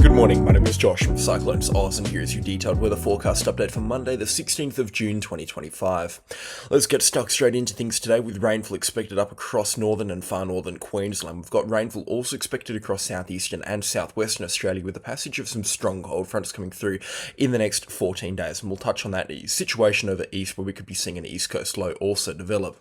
Good morning, my name is Josh from CyclonesOZ, and here is your detailed weather forecast update for Monday the 16th of June 2025. Let's get stuck straight into things today with rainfall expected up across northern and far northern Queensland. We've got rainfall also expected across southeastern and southwestern Australia with the passage of some strong cold fronts coming through in the next 14 days, and we'll touch on that situation over east where we could be seeing an east coast low also develop.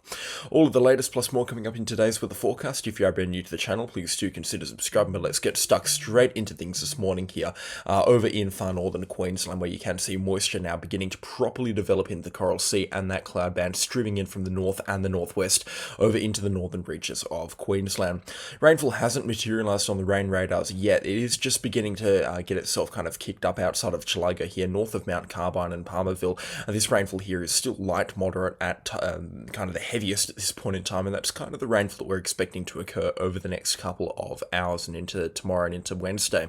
All of the latest plus more coming up in today's weather forecast. If you are brand new to the channel, please do consider subscribing, but let's get stuck straight into things this morning here over in far northern Queensland, where you can see moisture now beginning to properly develop into the Coral Sea and that cloud band streaming in from the north and the northwest over into the northern reaches of Queensland. Rainfall hasn't materialised on the rain radars yet. It is just beginning to get itself kind of kicked up outside of Chilago here, north of Mount Carbine and Palmerville. This rainfall here is still light moderate at kind of the heaviest at this point in time, and that's kind of the rainfall that we're expecting to occur over the next couple of hours and into tomorrow and into Wednesday.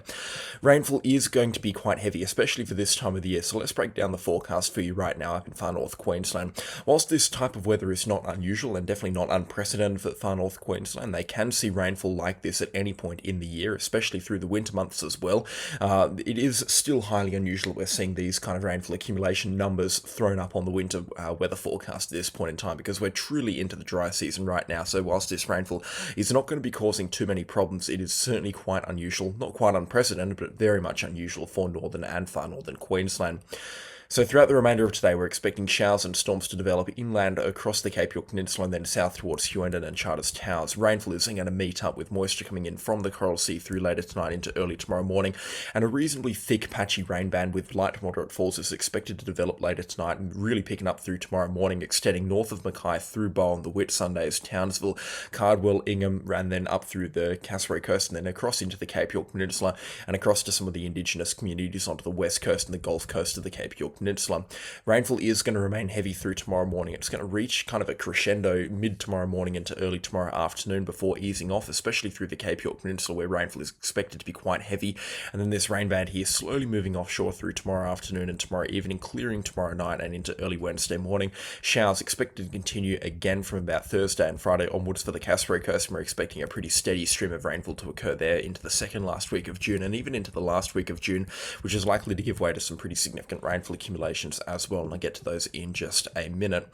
Rainfall is going to be quite heavy, especially for this time of the year, so let's break down the forecast for you right now up in far north Queensland. Whilst this type of weather is not unusual and definitely not unprecedented for far north Queensland, they can see rainfall like this at any point in the year, especially through the winter months as well. It is still highly unusual that we're seeing these kind of rainfall accumulation numbers thrown up on the winter weather forecast at this point in time, because we're truly into the dry season right now. So whilst this rainfall is not going to be causing too many problems, it is certainly quite unusual, not quite unprecedented, but very much unusual for northern and far northern Queensland. So throughout the remainder of today, we're expecting showers and storms to develop inland across the Cape York Peninsula and then south towards Hughenden and Charters Towers. Rainfall is going to meet up with moisture coming in from the Coral Sea through later tonight into early tomorrow morning, and a reasonably thick patchy rain band with light to moderate falls is expected to develop later tonight and really picking up through tomorrow morning, extending north of Mackay through Bowen, the Whitsundays, Townsville, Cardwell, Ingham, and then up through the Cassowary Coast and then across into the Cape York Peninsula and across to some of the indigenous communities onto the west coast and the Gulf Coast of the Cape York Peninsula. Rainfall is going to remain heavy through tomorrow morning. It's going to reach kind of a crescendo mid tomorrow morning into early tomorrow afternoon before easing off, especially through the Cape York Peninsula where rainfall is expected to be quite heavy, and then this rain band here slowly moving offshore through tomorrow afternoon and tomorrow evening, clearing tomorrow night and into early Wednesday morning. Showers expected to continue again from about Thursday and Friday onwards for the Cassowary Coast, and we're expecting a pretty steady stream of rainfall to occur there into the second last week of June and even into the last week of June, which is likely to give way to some pretty significant rainfall accumulations as well, and I'll get to those in just a minute.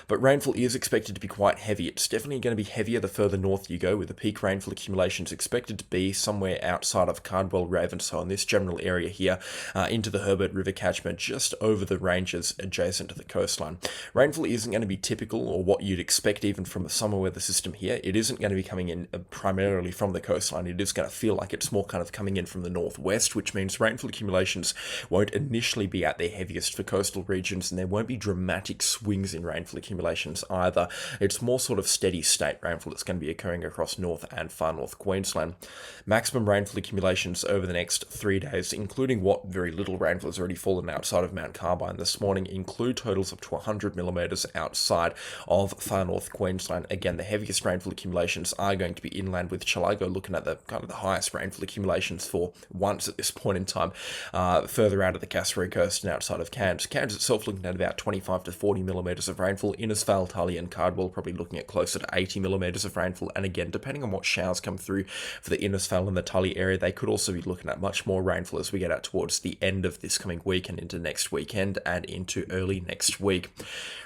But rainfall is expected to be quite heavy. It's definitely going to be heavier the further north you go, with the peak rainfall accumulations expected to be somewhere outside of Cardwell, Ravenshoe, in this general area here, into the Herbert River catchment, just over the ranges adjacent to the coastline. Rainfall isn't going to be typical or what you'd expect even from the summer weather system here. It isn't going to be coming in primarily from the coastline. It is going to feel like it's more kind of coming in from the northwest, which means rainfall accumulations won't initially be at their heaviest for coastal regions, and there won't be dramatic swings in rainfall accumulations either. It's more sort of steady state rainfall that's going to be occurring across north and far north Queensland. Maximum rainfall accumulations over the next 3 days, including what very little rainfall has already fallen outside of Mount Carbine this morning, include totals up to 100 millimetres outside of far north Queensland. Again, the heaviest rainfall accumulations are going to be inland, with Chilago looking at the kind of the highest rainfall accumulations for once at this point in time, further out of the Cassowary Coast and outside of Cairns. Cairns itself looking at about 25 to 40 millimetres of rainfall. Innisfail, Tully and Cardwell probably looking at closer to 80 millimetres of rainfall, and again, depending on what showers come through for the Innisfail and the Tully area, they could also be looking at much more rainfall as we get out towards the end of this coming week and into next weekend and into early next week.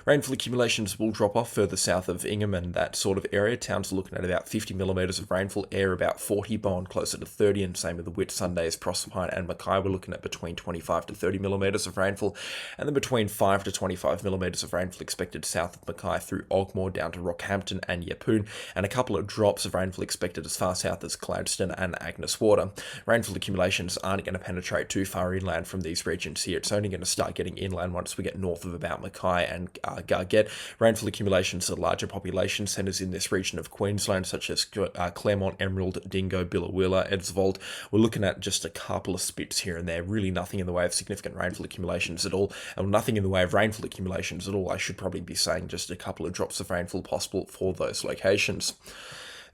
Rainfall accumulations will drop off further south of Ingham and that sort of area. Towns are looking at about 50 millimetres of rainfall, Ayr about 40, Bowen closer to 30, and same with the Whitsundays, Proserpine and Mackay. We're looking at between 25 to 30 millimetres of rainfall, and then between 5 to 25 millimetres of rainfall expected south of Mackay through Ogmore down to Rockhampton and Yeppoon, and a couple of drops of rainfall expected as far south as Gladstone and Agnes Water. Rainfall accumulations aren't going to penetrate too far inland from these regions here. It's only going to start getting inland once we get north of about Mackay and Gargett. Rainfall accumulations at larger population centres in this region of Queensland, such as Claremont, Emerald, Dingo, Billawilla, Edsvold. We're looking at just a couple of spits here and there, really nothing in the way of significant rainfall accumulations at all, and nothing in the way of rainfall accumulations at all. I should probably be saying just a couple of drops of rainfall possible for those locations.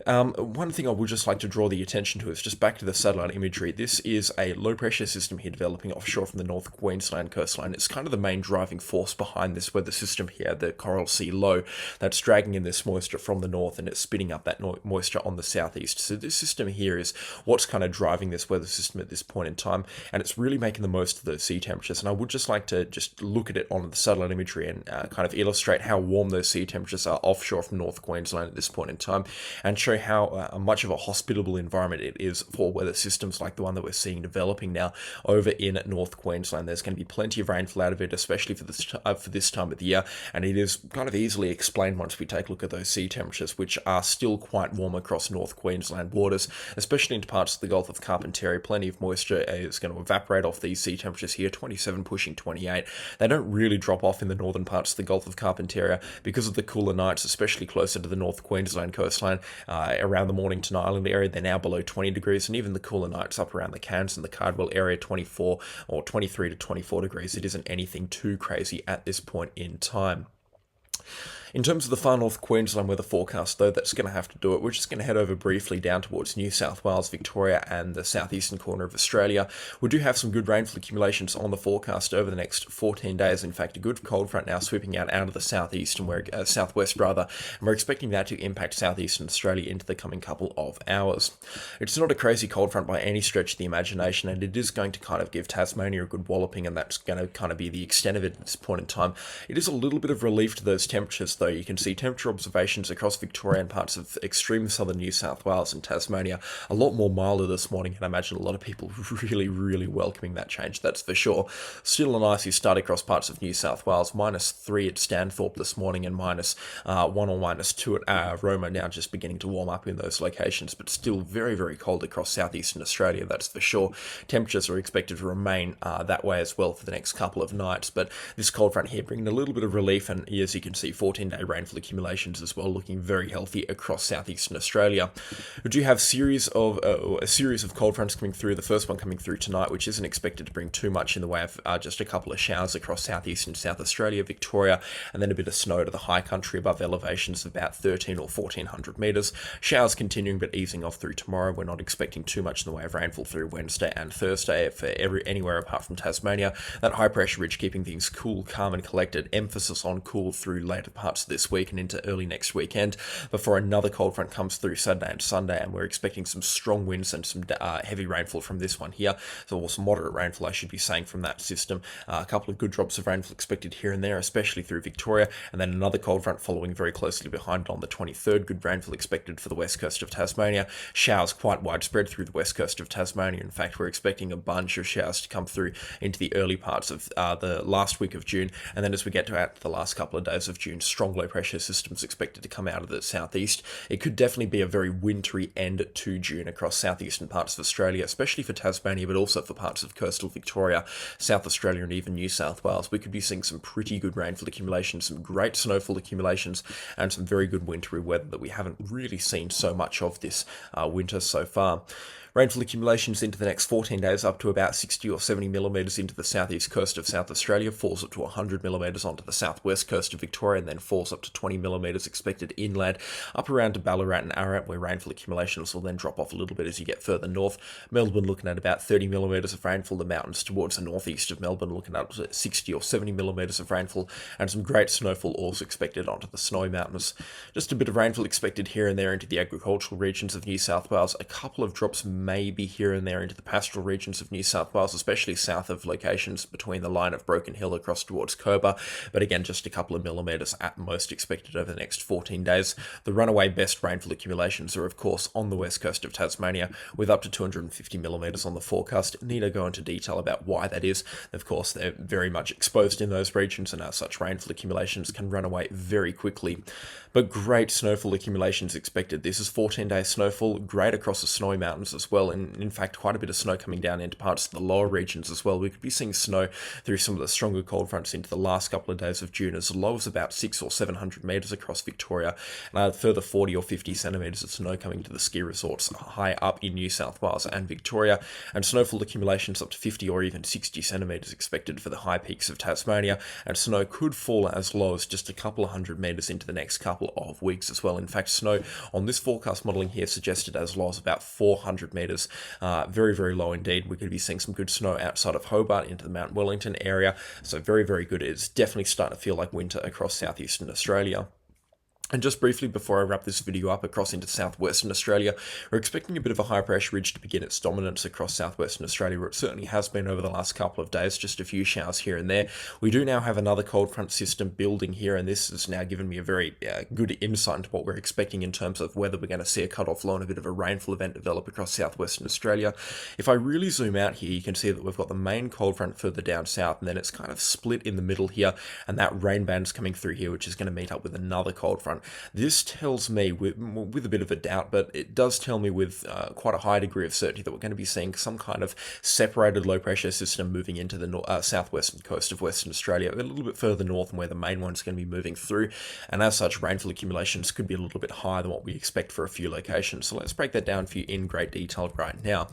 One thing I would just like to draw the attention to is just back to the satellite imagery. This is a low pressure system here developing offshore from the North Queensland coastline. It's kind of the main driving force behind this weather system here, the Coral Sea Low, that's dragging in this moisture from the north and it's spitting up that moisture on the southeast. So this system here is what's kind of driving this weather system at this point in time, and it's really making the most of those sea temperatures. And I would just like to just look at it on the satellite imagery and kind of illustrate how warm those sea temperatures are offshore from North Queensland at this point in time, and show how much of a hospitable environment it is for weather systems like the one that we're seeing developing now over in North Queensland. There's going to be plenty of rainfall out of it, especially for this time of the year, and it is kind of easily explained once we take a look at those sea temperatures, which are still quite warm across North Queensland waters, especially into parts of the Gulf of Carpentaria. Plenty of moisture is going to evaporate off these sea temperatures here, 27 pushing 28. They don't really drop off in the northern parts of the Gulf of Carpentaria because of the cooler nights, especially closer to the North Queensland coastline. Around the Mornington Island area, they're now below 20 degrees, and even the cooler nights up around the Cairns and the Cardwell area, 24 or 23 to 24 degrees. It isn't anything too crazy at this point in time. In terms of the far north Queensland weather forecast, though, that's going to have to do it. We're just going to head over briefly down towards New South Wales, Victoria, and the southeastern corner of Australia. We do have some good rainfall accumulations on the forecast over the next 14 days. In fact, a good cold front now sweeping out of the southeast and southwest rather, and we're expecting that to impact southeastern Australia into the coming couple of hours. It's not a crazy cold front by any stretch of the imagination, and it is going to kind of give Tasmania a good walloping, and that's going to kind of be the extent of it at this point in time. It is a little bit of relief to those temperatures, though. You can see temperature observations across Victoria and parts of extreme southern New South Wales and Tasmania a lot more milder this morning, and I imagine a lot of people really welcoming that change, that's for sure. Still an icy start across parts of New South Wales, -3 at Stanthorpe this morning and -1 or -2 at Roma, now just beginning to warm up in those locations, but still very cold across southeastern Australia, that's for sure. Temperatures are expected to remain that way as well for the next couple of nights, but this cold front here bringing a little bit of relief, and as you can see, 14-day rainfall accumulations as well, looking very healthy across southeastern Australia. We do have a series of cold fronts coming through. The first one coming through tonight, which isn't expected to bring too much in the way of just a couple of showers across southeast and South Australia, Victoria, and then a bit of snow to the high country above elevations of about 13 or 1400 metres. Showers continuing but easing off through tomorrow. We're not expecting too much in the way of rainfall through Wednesday and Thursday for anywhere apart from Tasmania. That high pressure ridge keeping things cool, calm and collected. Emphasis on cool through later parts of this week and into early next weekend before another cold front comes through Saturday and Sunday, and we're expecting some strong winds and some heavy rainfall from this one here, so some moderate rainfall I should be saying from that system. A couple of good drops of rainfall expected here and there, especially through Victoria, and then another cold front following very closely behind on the 23rd. Good rainfall expected for the west coast of Tasmania. Showers quite widespread through the west coast of Tasmania. In fact, we're expecting a bunch of showers to come through into the early parts of the last week of June, and then as we get to the last couple of days of June, strong low pressure systems expected to come out of the southeast. It could definitely be a very wintry end to June across southeastern parts of Australia, especially for Tasmania, but also for parts of coastal Victoria, South Australia, and even New South Wales. We could be seeing some pretty good rainfall accumulations, some great snowfall accumulations, and some very good wintry weather that we haven't really seen so much of this winter so far. Rainfall accumulations into the next 14 days up to about 60 or 70 millimetres into the southeast coast of South Australia, falls up to 100 millimetres onto the southwest coast of Victoria, and then falls up to 20 millimetres expected inland, up around to Ballarat and Ararat, where rainfall accumulations will then drop off a little bit as you get further north. Melbourne looking at about 30 millimetres of rainfall, the mountains towards the northeast of Melbourne looking at 60 or 70 millimetres of rainfall, and some great snowfall also expected onto the Snowy Mountains. Just a bit of rainfall expected here and there into the agricultural regions of New South Wales, a couple of drops maybe here and there into the pastoral regions of New South Wales, especially south of locations between the line of Broken Hill across towards Cobar, but again just a couple of millimetres at most expected over the next 14 days. The runaway best rainfall accumulations are of course on the west coast of Tasmania, with up to 250 millimetres on the forecast. Need to go into detail about why that is. Of course, they're very much exposed in those regions, and as such rainfall accumulations can run away very quickly. But great snowfall accumulations expected. This is 14-day snowfall, great across the Snowy Mountains as well, and in fact quite a bit of snow coming down into parts of the lower regions as well. We could be seeing snow through some of the stronger cold fronts into the last couple of days of June, as low as about 600 or 700 metres across Victoria, and a further 40 or 50 centimetres of snow coming to the ski resorts high up in New South Wales and Victoria, and snowfall accumulations up to 50 or even 60 centimetres expected for the high peaks of Tasmania, and snow could fall as low as just a couple of hundred metres into the next couple couple of weeks as well. In fact, snow on this forecast modelling here suggested as low as about 400 metres. Very, very low indeed. We're going to be seeing some good snow outside of Hobart into the Mount Wellington area. So very, very good. It's definitely starting to feel like winter across southeastern Australia. And just briefly before I wrap this video up, across into southwestern Australia, we're expecting a bit of a high pressure ridge to begin its dominance across southwestern Australia, where it certainly has been over the last couple of days, just a few showers here and there. We do now have another cold front system building here, and this has now given me a very good insight into what we're expecting in terms of whether we're going to see a cut-off low and a bit of a rainfall event develop across southwestern Australia. If I really zoom out here, you can see that we've got the main cold front further down south, and then it's kind of split in the middle here, and that rain band's coming through here, which is going to meet up with another cold front. This tells me, with a bit of a doubt, but it does tell me with quite a high degree of certainty that we're going to be seeing some kind of separated low pressure system moving into the southwestern coast of Western Australia, a little bit further north than where the main one's going to be moving through, and as such rainfall accumulations could be a little bit higher than what we expect for a few locations. So let's break that down for you in great detail right now.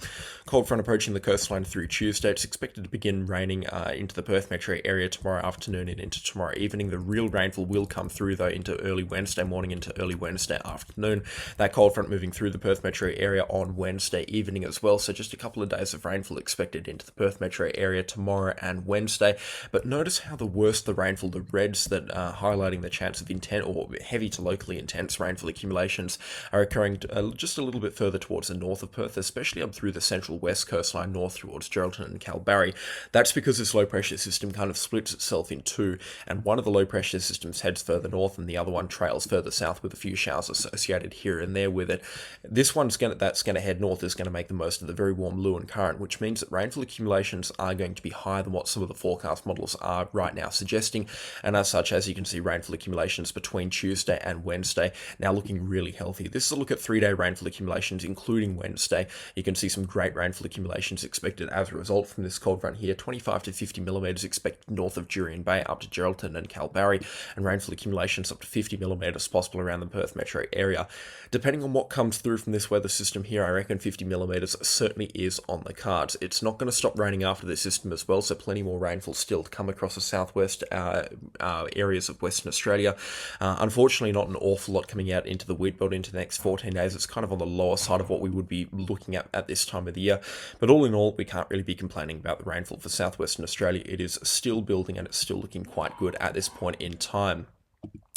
Cold front approaching the coastline through Tuesday. It's expected to begin raining into the Perth metro area tomorrow afternoon and into tomorrow evening. The real rainfall will come through though into early Wednesday morning into early Wednesday afternoon. That cold front moving through the Perth metro area on Wednesday evening as well, so just a couple of days of rainfall expected into the Perth metro area tomorrow and Wednesday. But notice how the worse the rainfall, the reds that are highlighting the chance of intense or heavy to locally intense rainfall accumulations are occurring just a little bit further towards the north of Perth, especially up through the central west coastline north towards Geraldton and Kalbarri. That's because this low pressure system kind of splits itself in two, and one of the low pressure systems heads further north and the other one trails further south with a few showers associated here and there with it. This one's that's going to head north is going to make the most of the very warm Lewin current, which means that rainfall accumulations are going to be higher than what some of the forecast models are right now suggesting, and as such, as you can see, rainfall accumulations between Tuesday and Wednesday now looking really healthy. This is a look at 3-day rainfall accumulations including Wednesday. You can see some great rainfall accumulations expected as a result from this cold front here. 25 to 50 millimeters expected north of Jurien Bay up to Geraldton and Kalbarri, and rainfall accumulations up to 50 millimeters possible around the Perth metro area. Depending on what comes through from this weather system here, I reckon 50 millimeters certainly is on the cards. It's not going to stop raining after this system as well, so plenty more rainfall still to come across the southwest areas of Western Australia. Unfortunately, not an awful lot coming out into the wheat belt into the next 14 days. It's kind of on the lower side of what we would be looking at this time of the year. But all in all, we can't really be complaining about the rainfall for southwestern Australia. It is still building and it's still looking quite good at this point in time.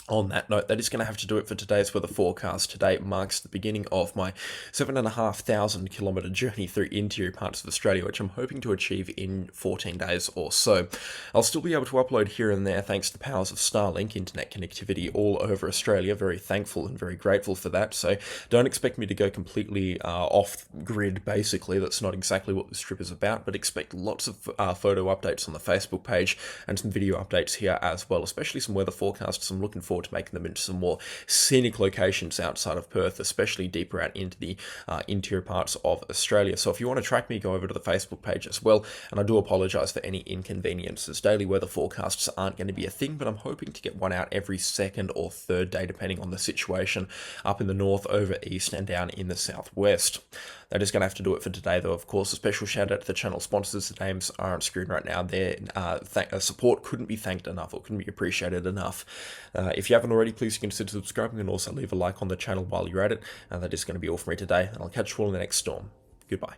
On that note, that is going to have to do it for today's weather forecast. Today marks the beginning of my 7,500 kilometre journey through interior parts of Australia, which I'm hoping to achieve in 14 days or so. I'll still be able to upload here and there thanks to the powers of Starlink internet connectivity all over Australia. Very thankful and very grateful for that. So don't expect me to go completely off grid, basically. That's not exactly what this trip is about, but expect lots of photo updates on the Facebook page and some video updates here as well, especially some weather forecasts. I'm looking forward to making them into some more scenic locations outside of Perth, especially deeper out into the interior parts of Australia. So if you want to track me, go over to the Facebook page as well, and I do apologise for any inconveniences. Daily weather forecasts aren't going to be a thing, but I'm hoping to get one out every second or third day, depending on the situation up in the north, over east, and down in the southwest. That is going to have to do it for today, though. Of course, a special shout out to the channel sponsors. The names are on screen right now. Their support couldn't be thanked enough, or couldn't be appreciated enough. If you haven't already, please consider subscribing and also leave a like on the channel while you're at it. And that is going to be all from me today. And I'll catch you all in the next storm. Goodbye.